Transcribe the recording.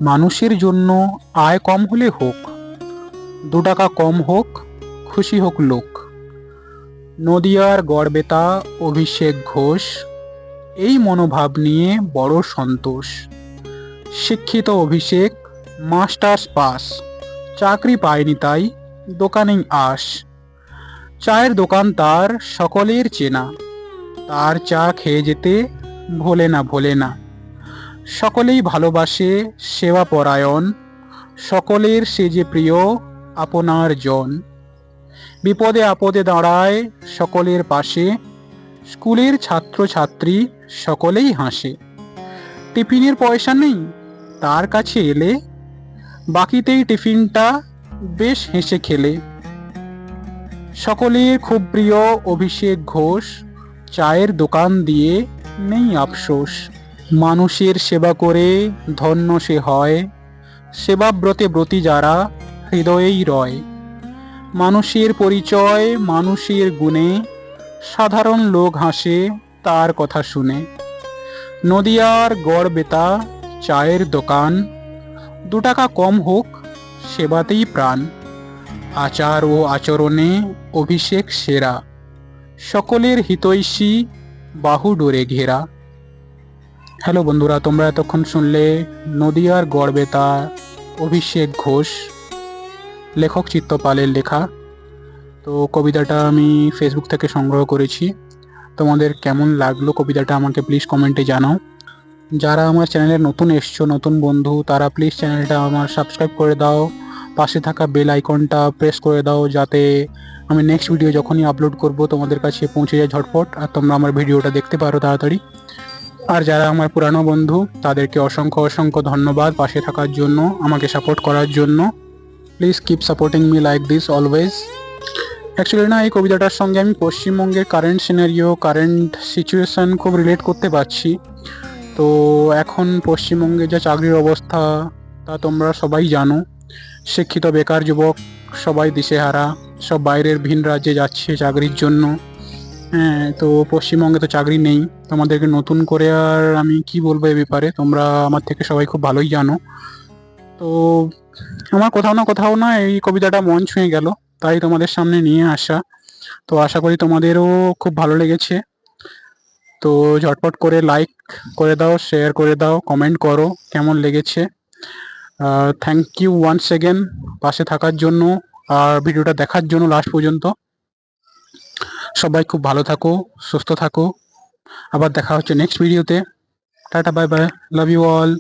মানুষের জন্য আয় কম হলে হোক, 2 টাকা কম হোক, খুশি হোক লোক। নদিয়ার গড়বেতা অভিষেক ঘোষ এই মনোভাব নিয়ে বড় সন্তোষ। শিক্ষিত অভিষেক, মাস্টার্স পাস, চাকরি পায়নি তাই দোকানেই আস। চায়ের দোকান তার সকলের চেনা, তার চা খেয়ে যেতে ভোলে না। সকলেই ভালোবাসে, সেবা পরায়ণ, সকলের সে যে প্রিয় আপনার জন। বিপদে আপদে দাঁড়ায় সকলের পাশে, স্কুলের ছাত্রছাত্রী সকলেই হাসে। টিফিনের পয়সা নেই তার কাছে এলে, বাকিতেই টিফিনটা বেশ হেসে খেলে। সকলের খুব প্রিয় অভিষেক ঘোষ, চায়ের দোকান দিয়ে নেই আফসোস। মানুষের সেবা করে ধন্য সে হয়, সেবাব্রতে ব্রতী যারা হৃদয়েই রয়। মানুষের পরিচয় মানুষের গুণে, সাধারণ লোক হাসে তার কথা শুনে। নদিয়ার গড়বেতা চায়ের দোকান, 2 টাকা কম হোক, সেবাতেই প্রাণ। আচার ও আচরণে অভিষেক সেরা, সকলের হিতৈষী, বাহু ডোরে ঘেরা। হ্যালো বন্ধুরা, তোমরা এতক্ষণ শুনলে নদিয়ার গড়বেতা অভিষেক ঘোষ, লেখক চিত্তপালের লেখা। তো কবিতাটা আমি ফেসবুক থেকে সংগ্রহ করেছি। তোমাদের কেমন লাগলো কবিতাটা আমাকে প্লিজ কমেন্টে জানাও। যারা আমার চ্যানেলে নতুন এসছো, নতুন বন্ধু, তারা প্লিজ চ্যানেলটা আমার সাবস্ক্রাইব করে দাও, পাশে থাকা বেল আইকনটা প্রেস করে দাও, যাতে আমি নেক্সট ভিডিও যখনই আপলোড করব তোমাদের কাছে পৌঁছে যায় ঝটপট, আর তোমরা আমার ভিডিওটা দেখতে পারো তাড়াতাড়ি। আর যারা আমার পুরানো বন্ধু, তাদেরকে অসংখ্য অসংখ্য ধন্যবাদ পাশে থাকার জন্য, আমাকে সাপোর্ট করার জন্য। Please keep supporting me like this always. Actually না, এই কবিতাটার সঙ্গে আমি পশ্চিমবঙ্গের কারেন্ট সিনারিও, কারেন্ট সিচুয়েশান খুব রিলেট করতে পারছি। তো এখন পশ্চিমবঙ্গে যা চাকরির অবস্থা তা তোমরা সবাই জানো। শিক্ষিত বেকার যুবক সবাই দিশেহারা, সব বাইরের ভিন রাজ্যে যাচ্ছে চাকরির জন্য। হ্যাঁ, তো পশ্চিমবঙ্গে তো চাকরি নেই। তোমাদেরকে নতুন করে আর আমি কি বলবো এ ব্যাপারে, তোমরা আমার থেকে সবাই খুব ভালোই জানো। তো আমার কোথাও না এই কবিতাটা মন ছুঁয়ে গেল, তাই তোমাদের সামনে নিয়ে আসা। তো আশা করি তোমাদেরও খুব ভালো লেগেছে। তো ঝটপট করে লাইক করে দাও, শেয়ার করে দাও, কমেন্ট করো কেমন লেগেছে। থ্যাংক ইউ ওয়ান্স এগেন পাশে থাকার জন্য আর ভিডিওটা দেখার জন্য লাস্ট পর্যন্ত। সবাই খুব ভালো থাকো, সুস্থ থাকো। আবার দেখা হচ্ছে নেক্সট ভিডিওতে। টাটা, bye bye, love you all.